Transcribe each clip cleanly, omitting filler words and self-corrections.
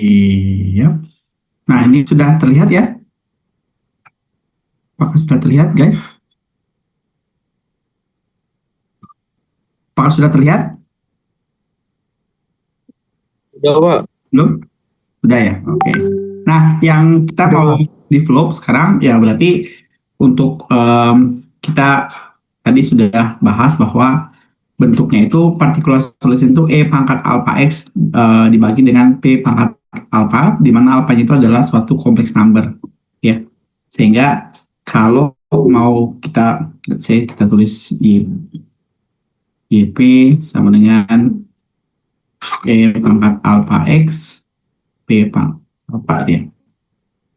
Iya. Nah, ini sudah terlihat ya? Apakah sudah terlihat, guys? Apakah sudah terlihat? Udah, Pak. Belum? Sudah ya? Oke. Nah, yang kita Udah, mau Pak. develop sekarang, ya berarti untuk kita tadi sudah bahas bahwa bentuknya itu particular solution itu E pangkat alpha X dibagi dengan P pangkat alpha, di mana alpha itu adalah suatu complex number. Ya. Sehingga kalau mau kita, let's say, kita tulis di YP sama dengan E pangkat alpha X, P pangkat alpha dia.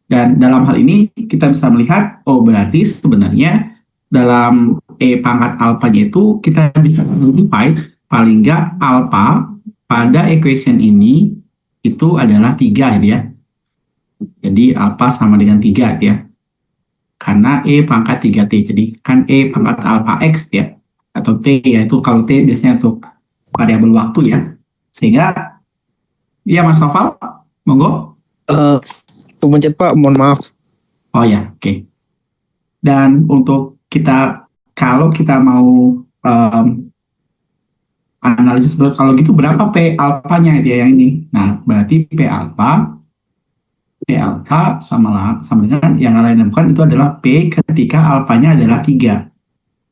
Dan dalam hal ini kita bisa melihat, oh berarti sebenarnya dalam E pangkat alfanya itu kita bisa modify paling nggak alfa pada equation ini itu adalah 3 gitu ya. Jadi alfa sama dengan 3 ya. Karena E pangkat 3T. Jadi kan E pangkat alfa X ya. Atau T ya. Itu kalau T biasanya untuk variabel waktu ya. Sehingga, ya Mas Noval, monggo. Eh, Pemencet, Pak. Mohon maaf. Oh ya, oke. Dan untuk kita, kalau kita mau um, analisis kalau gitu berapa P alfanya dia yang ini. Nah, berarti P alfa sama dengan yang lain bukan itu adalah P ketika alfanya adalah 3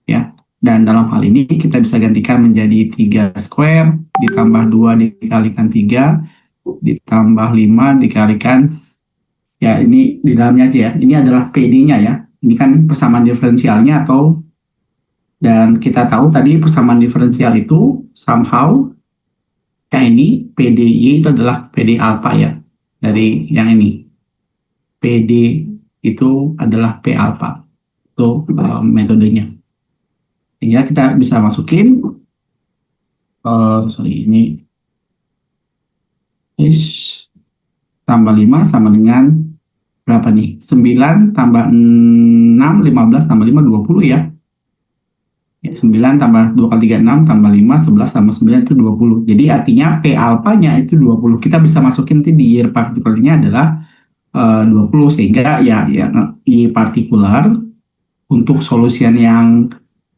ya. Dan dalam hal ini kita bisa gantikan menjadi 3 square ditambah 2 dikalikan 3 ditambah 5 dikalikan, ya ini di dalamnya aja ya. Ini adalah PD-nya ya. Ini kan persamaan diferensialnya dan kita tahu tadi persamaan diferensial itu somehow yang ini PDY itu adalah PD alpha ya. Dari yang ini PD itu adalah P alpha. Itu metodenya. Sehingga kita bisa masukin sorry ini is tambah 5 sama dengan berapa nih? 9 tambah 6 15 tambah 5 20 ya. Ya, 9 tambah 2 kali 3 6 tambah 5 11 tambah 9 itu 20. Jadi artinya P alfanya itu 20. Kita bisa masukin nanti di year particularnya adalah 20 sehingga ya Y partikular untuk solusian yang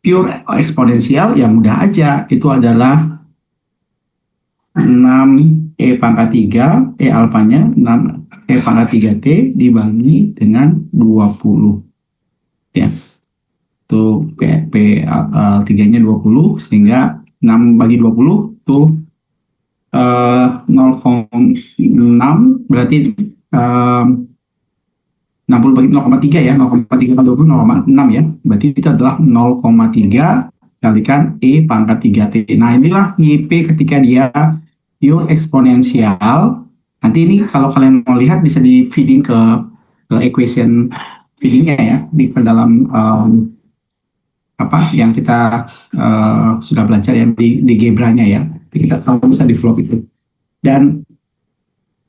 pure eksponensial ya mudah aja itu adalah 6 E pangkat 3 E alfanya 6 E pangkat 3T dibagi dengan 20 ya. Tuh P 3-nya 20 sehingga 6 bagi 20 tuh 0,6 berarti 60 bagi 0,3 ya, 0,3 kali 20 0,6 ya, berarti itu adalah 0,3 kalikan E pangkat 3T. Nah inilah YP ketika dia pure eksponensial. Nanti ini kalau kalian mau lihat bisa di feeding ke equation feedingnya ya di ke dalam apa yang kita sudah belajar ya di Gebranya ya. Kita tahu bisa develop itu. Dan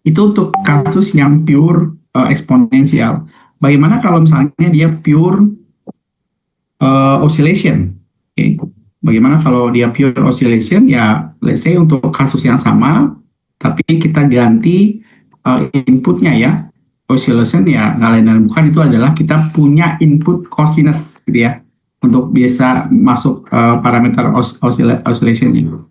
itu untuk kasus yang pure eksponensial. Bagaimana kalau misalnya dia pure oscillation? Okay. Bagaimana kalau dia pure oscillation? Ya, let's say untuk kasus yang sama, tapi kita ganti inputnya ya. Oscillation ya nggak lain dan bukan itu adalah kita punya input cosinus gitu ya untuk bisa masuk parameter oscillation itu.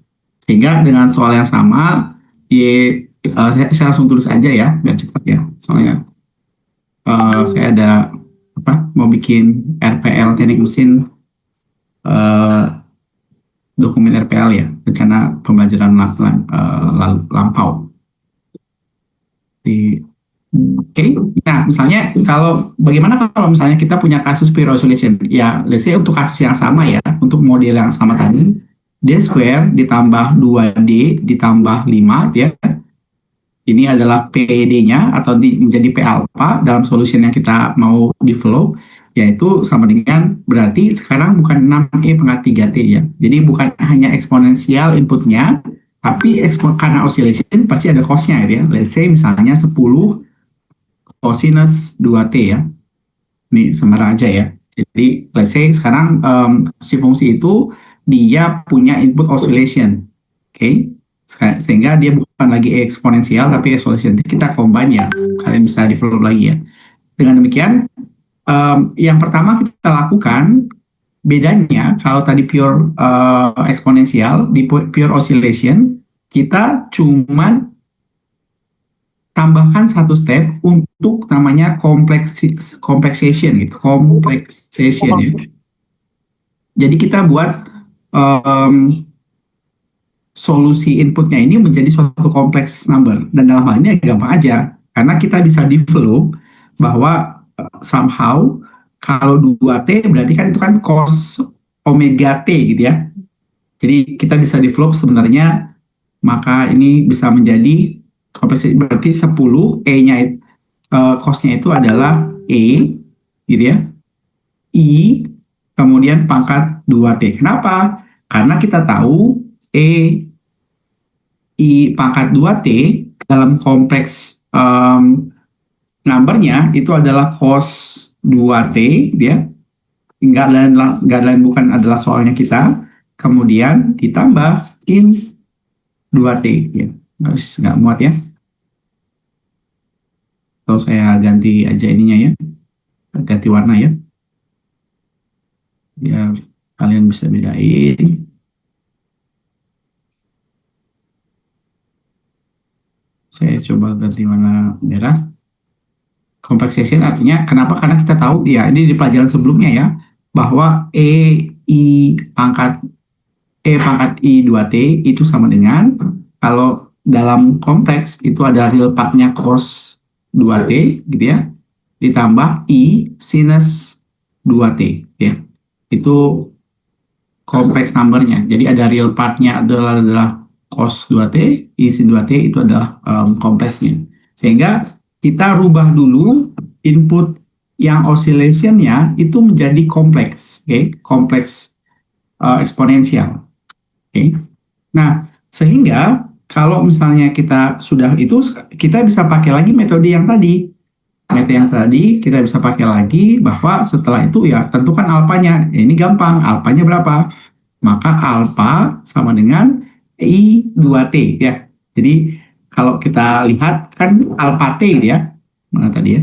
Sehingga dengan soal yang sama, saya langsung tulis aja ya biar cepat ya. Soalnya saya ada apa mau bikin RPL teknik mesin dokumen RPL ya rencana pembelajaran lampau. Oke. Nah misalnya kalau bagaimana kalau misalnya kita punya kasus pure oscillation ya, let's say untuk kasus yang sama ya, untuk model yang sama tadi D square ditambah 2D ditambah 5 ya. Ini adalah PD-nya atau menjadi P alpha dalam solution yang kita mau develop, yaitu sama dengan berarti sekarang bukan 6E pangkat 3T ya. Jadi bukan hanya eksponensial inputnya, tapi karena oscillation pasti ada cost-nya ya. Let's say misalnya 10 cosinus 2T ya. Ini sebenarnya aja ya. Jadi let's say sekarang si fungsi itu dia punya input oscillation. Oke. Sehingga dia bukan bukan lagi E eksponensial tapi isolation. Kita combine ya, kalian bisa develop lagi ya. Dengan demikian, yang pertama kita lakukan, bedanya kalau tadi pure eksponensial, di pure oscillation kita cuman tambahkan satu step untuk namanya complexation gitu, complexation ya. Jadi kita buat solusi inputnya ini menjadi suatu kompleks number, dan dalam hal ini gampang aja karena kita bisa develop bahwa somehow kalau 2T berarti kan itu kan cos omega T gitu ya. Jadi kita bisa develop sebenarnya, maka ini bisa menjadi kompleks, berarti 10 E-nya cosnya itu adalah E gitu ya, I kemudian pangkat 2T. Kenapa? Karena kita tahu I pangkat 2T dalam kompleks numbernya itu adalah cos 2T dia, nggak lain bukan adalah soalnya kita, kemudian ditambahin 2T ya. Nggak muat ya, atau saya ganti aja ininya ya, ganti warna ya biar kalian bisa bedain. Saya coba ganti warna merah. Complexation artinya kenapa? Karena kita tahu ya, ini di pelajaran sebelumnya ya, bahwa pangkat I 2T itu sama dengan, kalau dalam kompleks itu ada real part-nya cos 2T gitu ya, ditambah I sinus 2T ya. Itu kompleks numbernya. Jadi ada real part-nya adalah cos 2T, I sin 2T itu adalah kompleksnya. Sehingga kita rubah dulu input yang oscillation-nya itu menjadi kompleks, kompleks eksponensial. Nah, sehingga kalau misalnya kita sudah itu, kita bisa pakai lagi metode yang tadi. Metode yang tadi kita bisa pakai lagi bahwa setelah itu ya tentukan alfanya. Ya, ini gampang, alfanya berapa? Maka alfa sama dengan I 2T ya. Jadi kalau kita lihat kan alfa T ya. Mana tadi ya?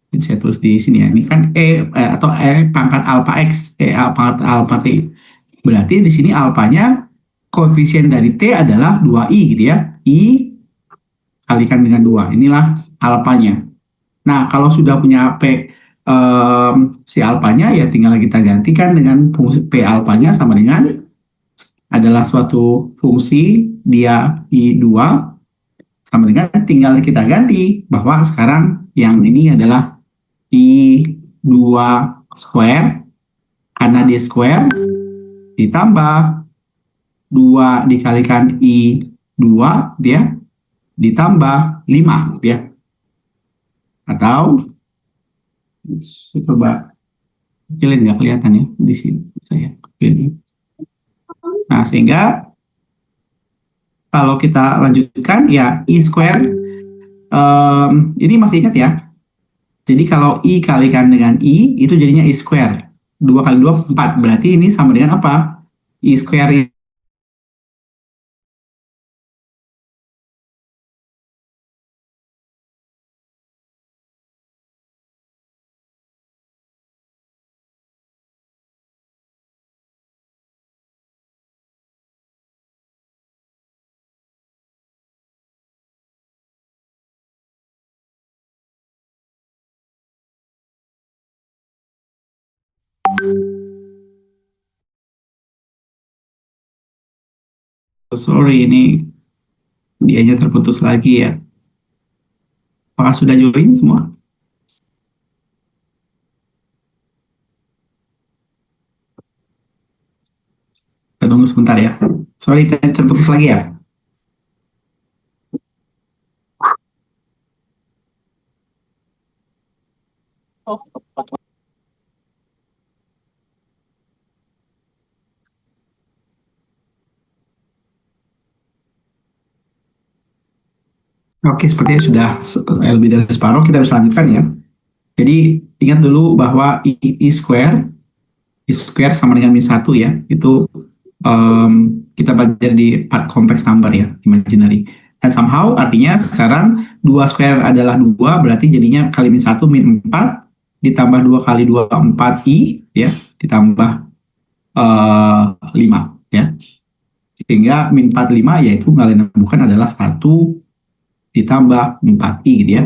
Jadi saya tulis di sini ya. Ini kan atau pangkat alfa X, pangkat alfa T. Berarti di sini alfanya, koefisien dari T adalah 2I gitu ya. I kalikan dengan 2. Inilah alfanya. Nah, kalau sudah punya si alfanya ya tinggal kita gantikan dengan fungsi P alfanya sama dengan adalah suatu fungsi dia I2 sama dengan, tinggal kita ganti bahwa sekarang yang ini adalah I2 square karena D square ditambah 2 dikalikan I2 dia ditambah 5 ya. Atau coba kecilin, nggak kelihatan ya di sini saya. Nah, sehingga kalau kita lanjutkan ya I square, ini masih ingat ya. Jadi kalau I kalikan dengan I itu jadinya I square. 2 kali 2 4. Berarti ini sama dengan apa? I square sorry, ini dianya terputus lagi ya. Apakah sudah join semua? Kita tunggu sebentar ya. Sorry, terputus lagi ya. Oke, sepertinya sudah lebih dari separuh, kita bisa lanjutkan ya. Jadi ingat dulu bahwa I square sama dengan min 1 ya. Itu kita belajar di part complex number ya, imaginary. Dan somehow artinya sekarang 2 square adalah 2, berarti jadinya kali min 1 min 4 ditambah 2 kali 2 4 I ya, ditambah 5 ya. Sehingga min 45 yaitu nggak lain bukan adalah 1 ditambah 4I gitu ya.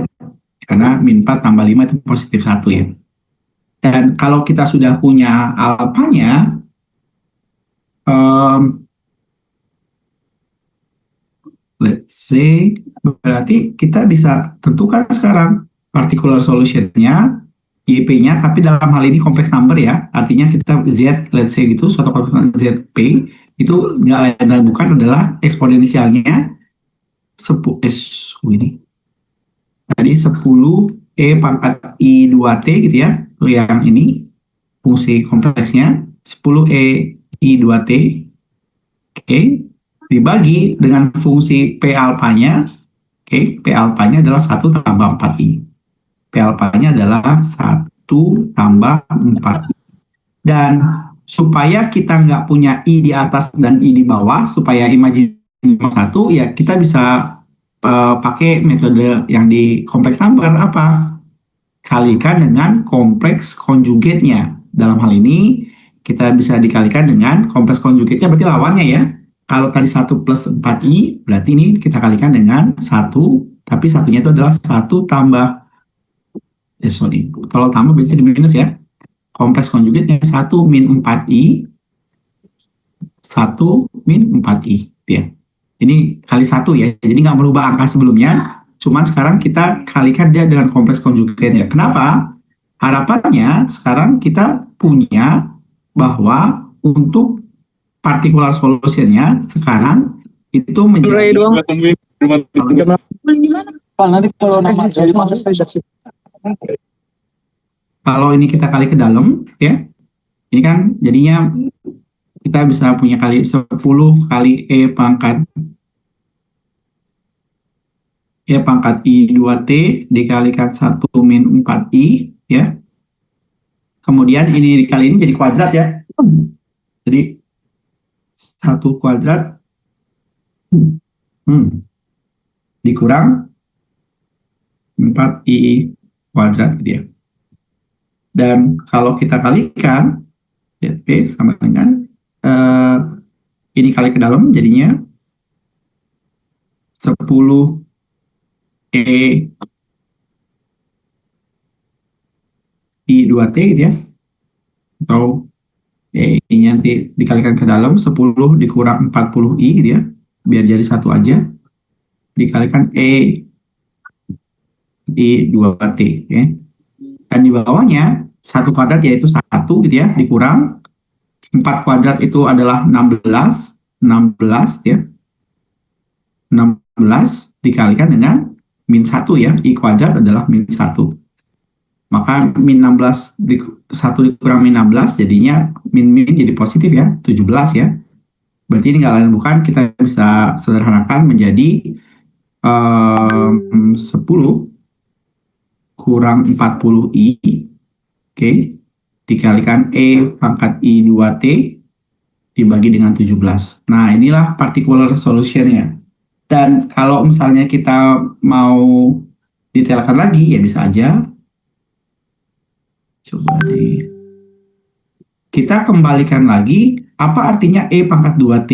Karena min 4 tambah 5 itu positif 1 ya. Dan kalau kita sudah punya alfanya, let's say, berarti kita bisa tentukan sekarang particular solution-nya, YP-nya, tapi dalam hal ini kompleks number ya, artinya kita Z, let's say gitu, suatu kompleks ZP, itu nggak lain dan bukan adalah eksponensialnya ini. Tadi 10 E pangkat I2T gitu ya, yang ini, fungsi kompleksnya, 10 E I2T, oke, dibagi dengan fungsi P alpanya. Oke, P alpanya adalah 1 tambah 4I. P alpanya adalah 1 tambah 4I. Dan supaya kita nggak punya I di atas dan I di bawah, supaya imajinasi 1, ya kita bisa pakai metode yang di kompleks number apa? Kalikan dengan kompleks konjugatnya. Dalam hal ini, kita bisa dikalikan dengan kompleks konjugatnya, berarti lawannya ya. Kalau tadi 1 plus 4I, berarti ini kita kalikan dengan 1, tapi satunya itu adalah 1 tambah, kalau tambah biasanya di minus ya. Kompleks konjugatnya 1 min 4I, 1 min 4I. Ya. Ini kali 1 ya, jadi nggak merubah angka sebelumnya, cuman sekarang kita kalikan dia dengan kompleks konjugatnya. Kenapa? Harapannya sekarang kita punya bahwa untuk particular solutionnya sekarang itu menjadi kalau ini kita kali ke dalam ya, ini kan jadinya kita bisa punya kali 10 kali E pangkat I2T dikalikan 1 min 4I ya. Kemudian ini dikali ini jadi kuadrat ya. Jadi 1 kuadrat dikurang 4I kuadrat gitu ya. Dan kalau kita kalikan ZP sama dengan ini kali ke dalam jadinya 10 E I2T gitu ya. Atau ini nanti dikalikan ke dalam 10 dikurang 40I gitu ya. Biar jadi 1 aja. Dikalikan E I2T ya. Dan di bawahnya 1 kuadrat yaitu 1 gitu ya, dikurang 4 kuadrat itu adalah 16 ya. 16 dikalikan dengan min 1 ya, I kuadrat adalah min 1. Maka min 16 1 dikurang min 16 jadinya min jadi positif ya, 17 ya. Berarti ini nggak lain bukan, kita bisa sederhanakan menjadi 10 kurang 40I, oke, dikalikan E pangkat I2T dibagi dengan 17. Nah, inilah particular solution-nya. Dan kalau misalnya kita mau detailkan lagi, ya bisa aja. Coba kita kembalikan lagi, apa artinya E pangkat 2T?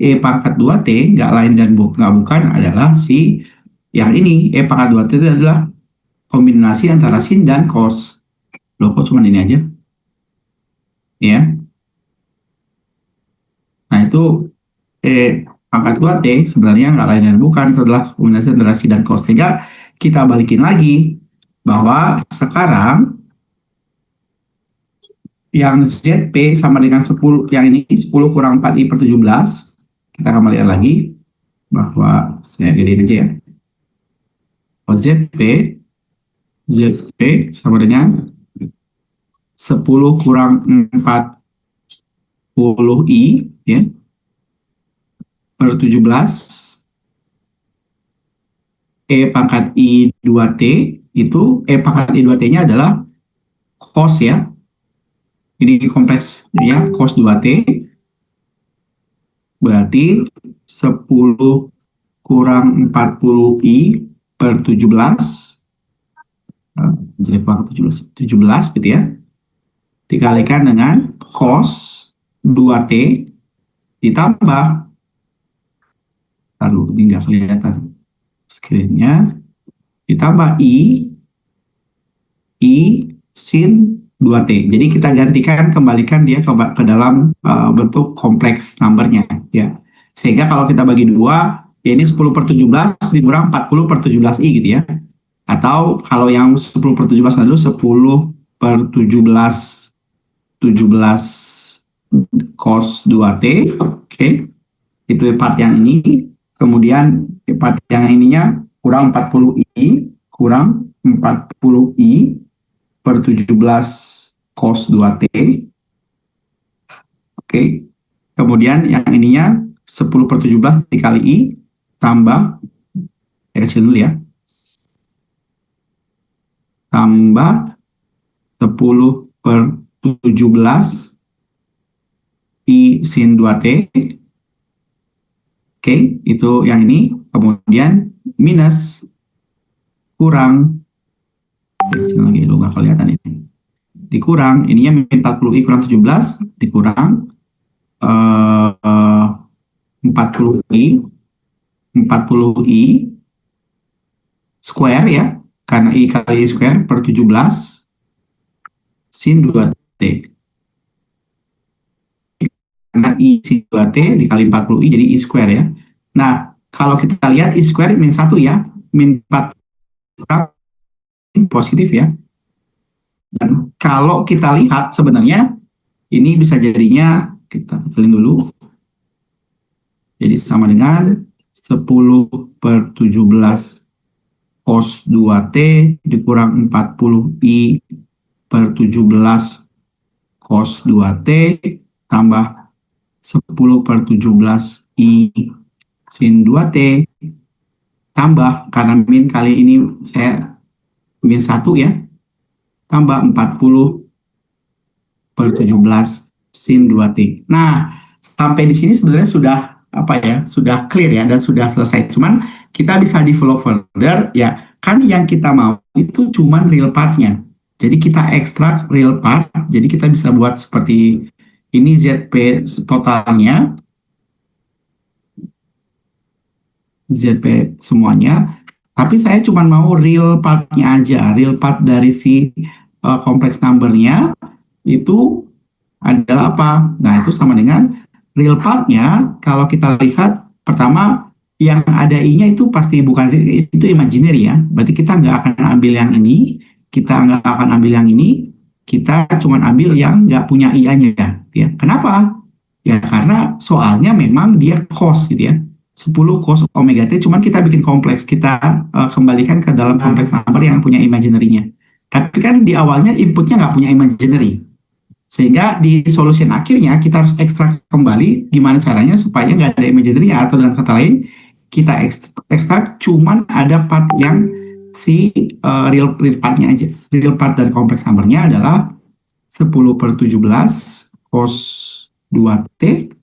E pangkat 2T nggak lain dan nggak bukan adalah si yang ini. E pangkat 2T itu adalah kombinasi antara sin dan cos. Loh, kok cuma ini aja? Ya. Nah, itu pangkat 2T sebenarnya nggak lain dan bukan, itu adalah kombinasi antara sin dan cos. Sehingga kita balikin lagi bahwa sekarang yang ZP sama dengan 10, yang ini 10 kurang 4I per 17. Kita akan melihat lagi bahwa saya gedein aja ya. ZP sama dengan 10 kurang 40I ya, per 17 E pangkat I2T itu E pangkat I2T-nya adalah cos ya. Ini kompleks ya, cos 2T berarti 10 kurang 40I per 17, jadi kurang 17 gitu ya, dikalikan dengan cos 2T ditambah, aduh ini nggak kelihatan screen-nya, ditambah I sin 2T. Jadi kita gantikan, kembalikan dia ke dalam bentuk kompleks numbernya ya. Sehingga kalau kita bagi dua, ya ini 10 per 17 dikurang 40 per 17I gitu ya. Atau kalau yang 10 per 17 dulu 10 per 17 cos 2T. Oke. Itu part yang ini. Kemudian part yang ininya kurang 40I, kurang 40I per 17 cos 2T. Oke. Kemudian yang ininya 10 per 17 dikali I tambah, kecil dulu ya, tambah 10 per 17 I sin 2T. Oke, itu yang ini. Kemudian minus kurang, kecil lagi lu nggak kelihatan ini. Dikurang, ininya min 40I kurang 17, dikurang 40I 40I square ya, karena I kali I square per 17 sin 2T. Karena I sin 2T dikali 40I jadi I square ya. Nah, kalau kita lihat I square min 1 ya, min 4 positif ya. Dan kalau kita lihat sebenarnya ini bisa jadinya, kita kecilin dulu. Jadi sama dengan 10 per 17 cos 2T dikurang 40I per 17 cos 2T tambah 10 per 17 I sin 2T tambah, karena min kali ini saya min 1 ya, tambah 40 per 17 sin 2T. Nah, sampai di sini sebenarnya sudah apa ya, sudah clear ya dan sudah selesai. Cuman kita bisa develop further ya, kan yang kita mau itu cuman real partnya. Jadi kita ekstrak real part, jadi kita bisa buat seperti ini ZP totalnya, ZP semuanya. Tapi saya cuma mau real partnya aja, real part dari si kompleks numbernya itu adalah apa? Nah, itu sama dengan real part-nya. Kalau kita lihat, pertama, yang ada I-nya itu pasti bukan, itu imaginary ya. Berarti kita nggak akan ambil yang ini, kita nggak akan ambil yang ini, kita cuma ambil yang nggak punya I-nya. Ya. Kenapa? Ya, karena soalnya memang dia cos gitu ya. 10 cos omega T, cuman kita bikin kompleks, kita kembalikan ke dalam kompleks number yang punya imaginary-nya. Tapi kan di awalnya inputnya nggak punya imaginary. Sehingga di solution akhirnya kita harus ekstrak kembali gimana caranya supaya nggak ada imaginary, atau dengan kata lain kita ekstrak cuman ada part yang si real partnya aja. Real part dari kompleks numbernya adalah 10 per 17 cos 2T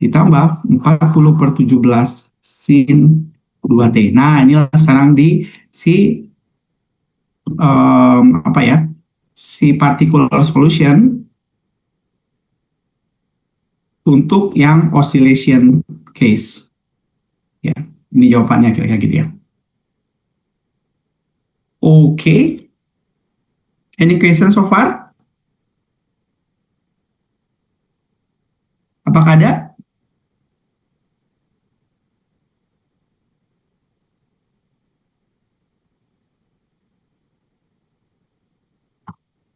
ditambah 40 per 17 sin 2T. Nah, inilah sekarang di si apa ya, si particular solution untuk yang oscillation case. Ya, ini jawabannya kira-kira gitu ya. Oke. Any question so far? Apakah ada?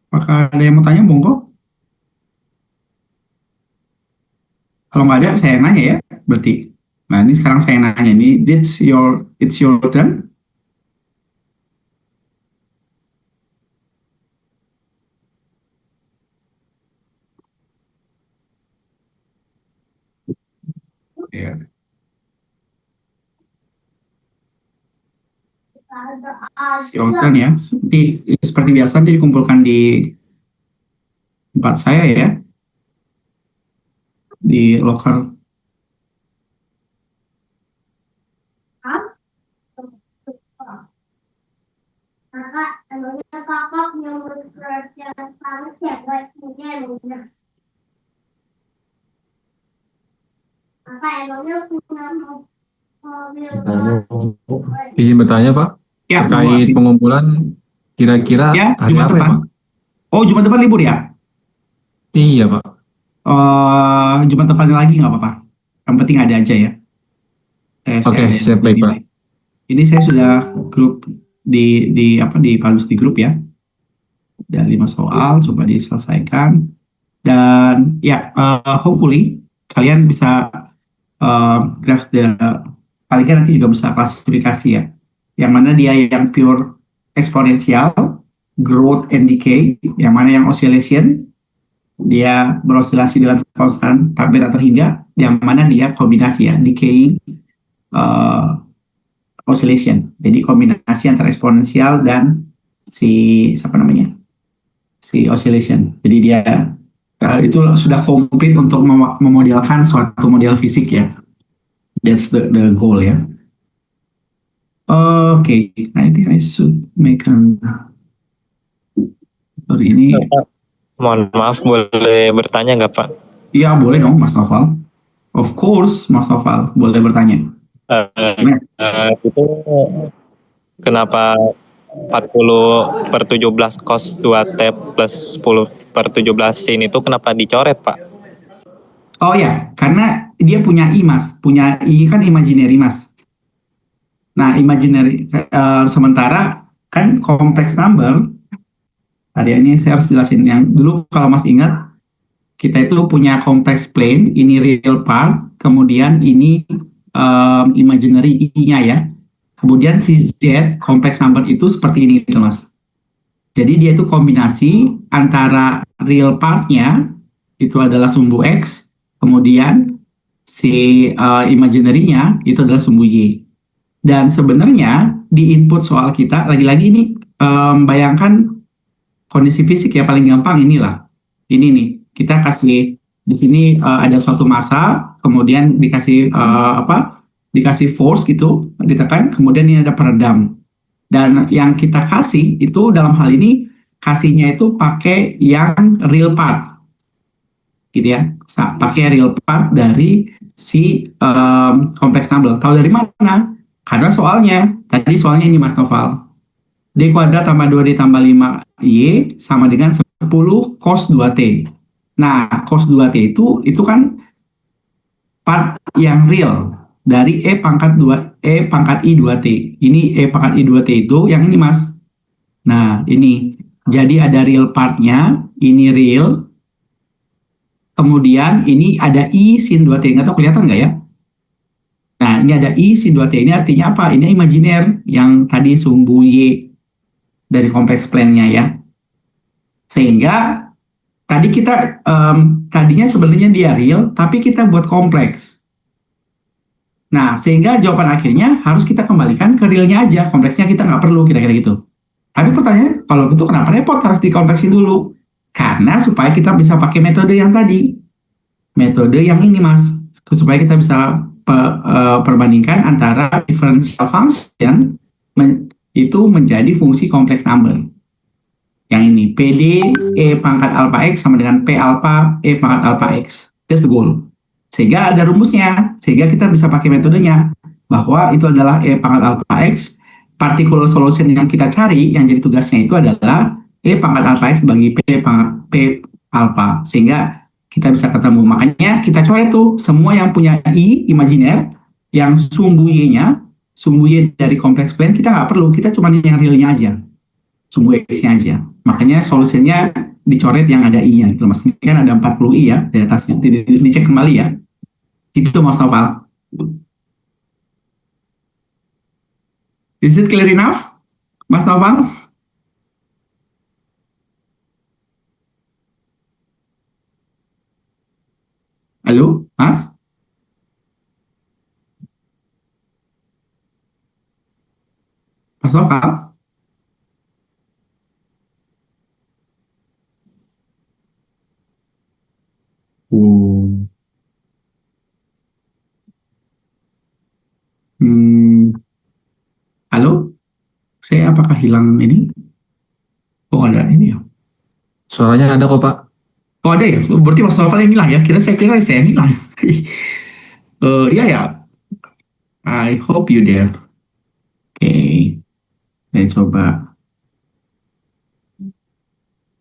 Apakah ada yang mau tanya, monggo? Kalau nggak ada, saya nanya ya, berarti. Nah, ini sekarang saya nanya, ini it's your turn. Ya. Your turn ya. Seperti biasa, nanti dikumpulkan di tempat saya ya, di locker. Izin bertanya Pak, Ya, monggo terkait Alvin. pengumpulan kira-kira Ya, hari Jumat apa ya depan. Pak? Oh, Jumat depan libur ya? Iya Pak. Jumat depannya lagi nggak apa-apa. Yang penting ada aja ya. Saya Oke, ada siap di baik Pak. invite. Ini saya sudah grup di publish di grup ya. Ada 5 soal, coba diselesaikan. Dan ya, hopefully kalian bisa grasp paling kan nanti juga bisa klasifikasi ya. Yang mana dia yang pure eksponensial, growth and decay, yang mana yang oscillation, dia beroscilasi dengan konstan sampai atau hingga, yang mana dia kombinasi ya, decaying uh, oscillation. Jadi kombinasi antara eksponensial dan si siapa namanya? Si oscillation. Jadi dia itu sudah komplit untuk memodelkan suatu model fisik ya. That's the goal ya. Oke, I think I should make an sorry ini. Pak, mohon maaf boleh bertanya nggak Pak? Ya boleh dong Mas Noval. Of course Mas Noval boleh bertanya. Gimana? Itu kenapa 40/17 cos 2T plus 10/17 sin itu kenapa dicoret Pak? Oh ya, karena dia punya I Mas, punya I kan imaginary Mas. Nah imaginary sementara kan kompleks number. Tadi ini saya harus jelasin yang dulu kalau Mas ingat kita itu punya kompleks plane, ini real part, kemudian ini imaginary I-nya ya. Kemudian si Z kompleks number itu seperti ini gitu Mas. Jadi dia itu kombinasi antara real part-nya itu adalah sumbu X, kemudian si imaginary-nya itu adalah sumbu Y. Dan sebenarnya di input soal kita, lagi-lagi ini bayangkan kondisi fisik ya paling gampang inilah. Ini nih, kita kasih di sini ada suatu massa, kemudian dikasih apa? Dikasih force gitu, ditekan, kemudian ini ada peredam. Dan yang kita kasih itu dalam hal ini kasihnya itu pakai yang real part, gitu ya. Pakai real part dari si kompleks number. Tahu dari mana? Karena tadi soalnya ini Mas Noval. D kuadrat tambah 2D tambah 5Y sama dengan 10 cos 2T. Nah, cos 2T itu kan part yang real dari E pangkat I 2T. Ini E pangkat I 2T itu yang ini Mas. Nah, ini. Jadi ada real partnya, ini real. Kemudian ini ada I sin 2T. Nggak tahu kelihatan nggak ya? Nah, ini ada I sin 2T. Ini artinya apa? Ini imajiner yang tadi sumbu Y dari kompleks plane-nya ya. Sehingga tadinya sebenarnya dia real, tapi kita buat kompleks. Nah, sehingga jawaban akhirnya harus kita kembalikan ke realnya aja, kompleksnya kita nggak perlu kira-kira gitu. Tapi pertanyaannya, kalau gitu kenapa repot harus dikompleksin dulu? Karena supaya kita bisa pakai metode yang tadi, metode yang ini mas, supaya kita bisa perbandingkan antara differential function itu menjadi fungsi kompleks number. Yang ini PD E pangkat alpha X sama dengan P alpha E pangkat alpha X. That's the goal. Sehingga ada rumusnya, sehingga kita bisa pakai metodenya bahwa itu adalah E pangkat alpha X. Particular solution yang kita cari, yang jadi tugasnya itu adalah E pangkat alpha X bagi P pangkat P alpha. Sehingga kita bisa ketemu. Makanya kita coret tuh semua yang punya I imajiner, yang sumbu Y-nya, sumbu Y dari kompleks plane, kita nggak perlu, kita cuma yang realnya aja. Sumbu X-nya aja. Makanya solusinya dicoret yang ada I-nya. Gitu. Mas. Ini kan ada 40 I ya di atasnya. Dicek kembali ya. Itu Mas Noval. Is it clear enough, Mas Noval? Halo, Mas? Mas Noval? Oh. Halo? Saya apakah hilang ini? Oh ada ini ya. Suaranya ada kok, Pak. Oh ada ya? Berarti Mas Novel yang hilang ya? Saya kira saya yang hilang. Iya ya. I hope you there. Oke, saya coba.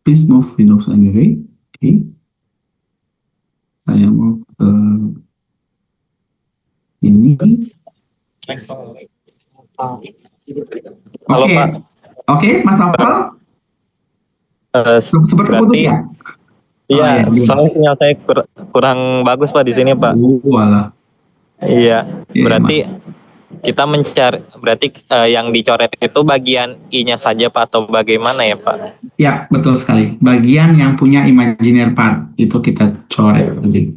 Please move Windows anyway. Oke, saya mau ke ini. Halo Oke, Pak. oke, Mas Novel. Eh, Sempat keputus berarti ya? Oh ya, iya, belum. soalnya sinyal saya kurang bagus Pak di sini Pak. Walah. Iya, Iya, Mas. berarti kita mencari, berarti yang dicoret itu bagian I-nya saja Pak atau bagaimana ya Pak? Ya, betul sekali. Bagian yang punya imaginer part itu kita coret nanti.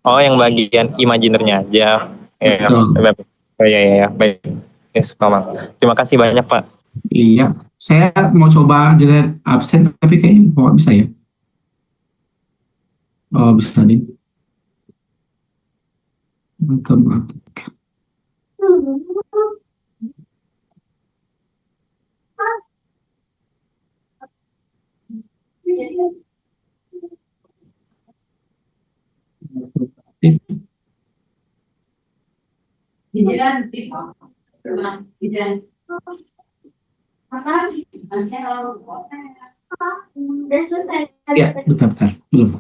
Oh, yang bagian imajinernya aja. Ya, Betul. oh, ya, ya, ya, baik. Yes, Pak. Terima kasih banyak Pak. Iya. Saya mau coba generate absen tapi kayaknya nggak bisa ya. Oh, bisa nih. Otomatis. Ya, bentar-bentar. Belum.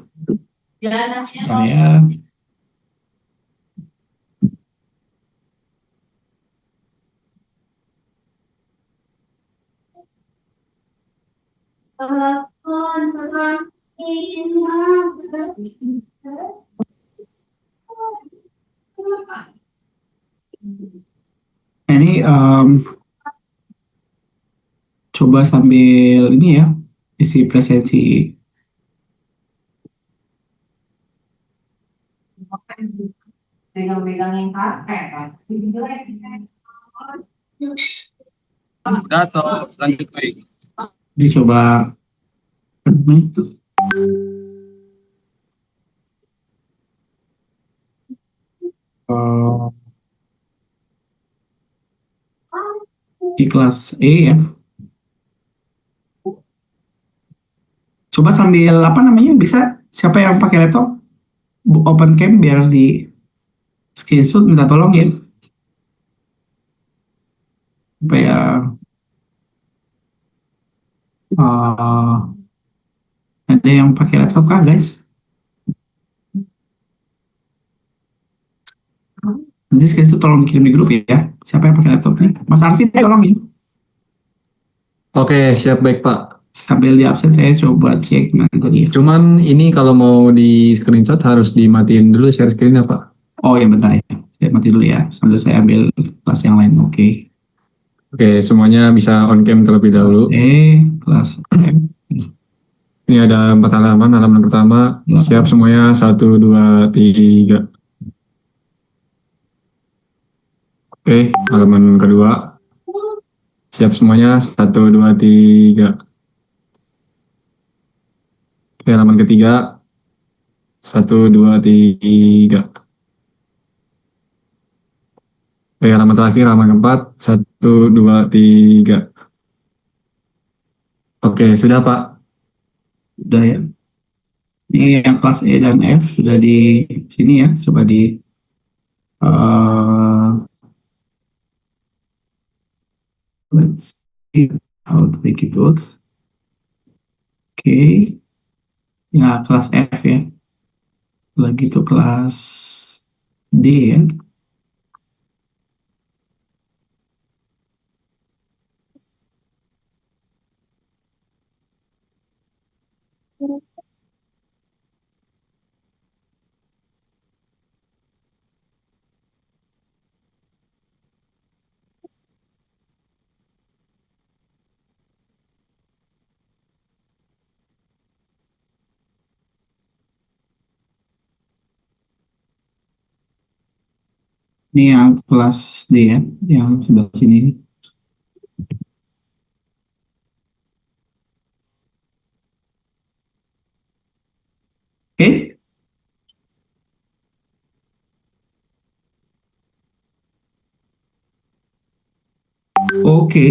Bentar ya. Nah, ini coba sambil ini ya, isi presensi. Udah atau lanjut baik. Ini coba itu. eh, di kelas E ya. Coba sambil apa namanya bisa siapa yang pakai laptop open cam biar di screenshot minta tolong ya supaya eh, ada yang pakai laptop kah guys? Nanti screenshot tolong kirim di grup ya. Siapa yang pakai laptop nih? Mas Arvin tolong ya. Oke, siap baik, Pak. Sambil di absen saya coba cek mana tadi ya. Cuman ini kalau mau di screenshot harus dimatiin dulu share screen-nya, Pak. Oh ya bentar ya. Saya mati dulu ya. Sambil saya ambil kelas yang lain. Oke. Oke, semuanya bisa on cam terlebih Kelas dahulu. E, kelas M. Ini ada 4 halaman. Halaman pertama, siap semuanya 1, 2, 3. Oke, halaman kedua, siap semuanya 1, 2, 3. Oke, halaman ketiga, 1, 2, 3. Oke, halaman terakhir, halaman keempat, 1, 2, 3. Oke, sudah Pak. Udah ya. Ini yang kelas E dan F sudah di sini ya. Coba di let's see how to make it work. Oke. Ya kelas F ya. Lagi itu kelas D ya. Ini yang kelas D ya, yang sebelah sini. Oke, oke.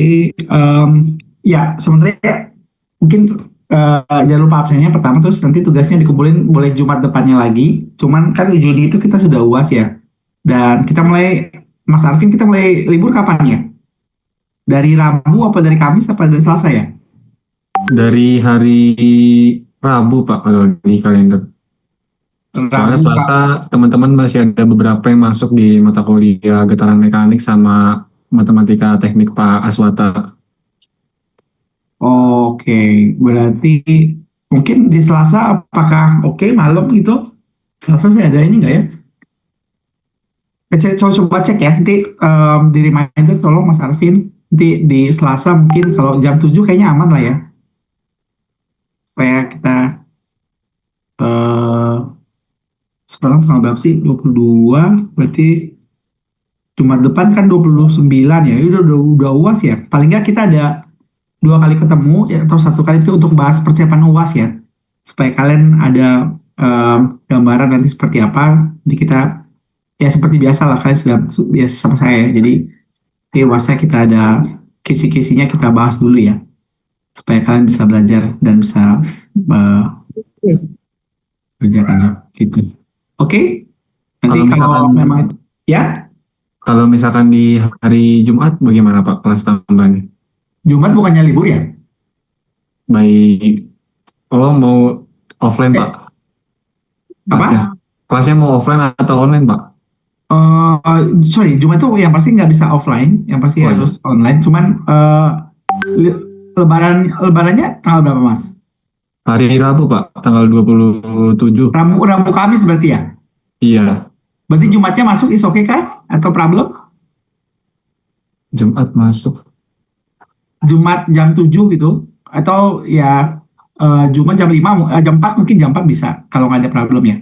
Ya sebenarnya mungkin jangan lupa absennya pertama, terus nanti tugasnya dikumpulin boleh Jumat depannya lagi. Cuman kan Juni itu kita sudah UAS ya. Dan kita mulai, Mas Arvin, kita mulai libur kapan ya? Dari Rabu apa dari Kamis apa dari Selasa ya? Dari hari Rabu Pak kalau di kalender. Soalnya Rabu, Selasa teman-teman masih ada beberapa yang masuk di mata kuliah getaran mekanik sama matematika teknik Pak Aswata. Oke, berarti mungkin di Selasa apakah oke malam gitu? Selasa saya ada ini nggak ya? Coba cek ya, nanti di reminder tolong Mas Arvin, nanti di Selasa mungkin kalau jam 7 kayaknya aman lah ya. Supaya kita, eh sekarang tanggal berapa sih? 22, berarti Jumat depan kan 29 ya, udah UAS ya. Paling nggak kita ada 2 kali ketemu ya, atau 1 kali itu untuk bahas persiapan UAS ya. Supaya kalian ada gambaran nanti seperti apa. Nanti kita, ya seperti biasa lah, kalian sudah biasa sama saya. Jadi di UASnya kita ada kisi-kisinya kita bahas dulu ya. Supaya kalian bisa belajar dan bisa uh, kerjakannya gitu. Oke? Nanti Kalau kalau misalkan memang ya, kalau misalkan di hari Jumat bagaimana Pak kelas tambahannya? Jumat bukannya libur ya? Baik, oh mau offline Eh, Pak apa? kelasnya? Kelasnya mau offline atau online Pak? Sorry, Jumat itu yang pasti nggak bisa offline, yang pasti Oh iya, harus online. Cuman lebarannya tanggal berapa, Mas? hari Rabu Pak, tanggal 27. Rabu Kamis berarti ya? Iya, Berarti Jumatnya masuk is oke kah? Atau problem? Jumat masuk Jumat jam 7 gitu? Atau ya Jumat jam 5, jam 4 mungkin jam 4 bisa kalau nggak ada problem ya.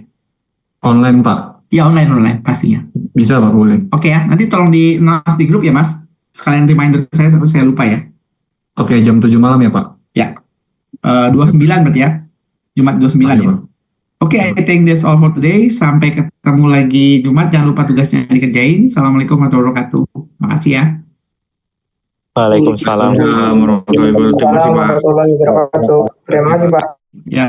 online Pak. Ya online pastinya. Bisa Pak, boleh. Oke ya, nanti tolong di announce di grup ya, Mas. Sekalian reminder saya, sampai saya lupa ya. Oke, jam 7 malam ya Pak? Ya, Bisa. 29 berarti ya. Jumat 29 Oke ya. Pak. Oke, I think that's all for today. Sampai ketemu lagi Jumat. Jangan lupa tugasnya dikerjain. Assalamualaikum warahmatullahi wabarakatuh. Makasih ya. Waalaikumsalam. Waalaikumsalam warahmatullahi wabarakatuh. Terima kasih, Pak. Assalamualaikum warahmatullahi wabarakatuh. Terima kasih, Pak. Ya.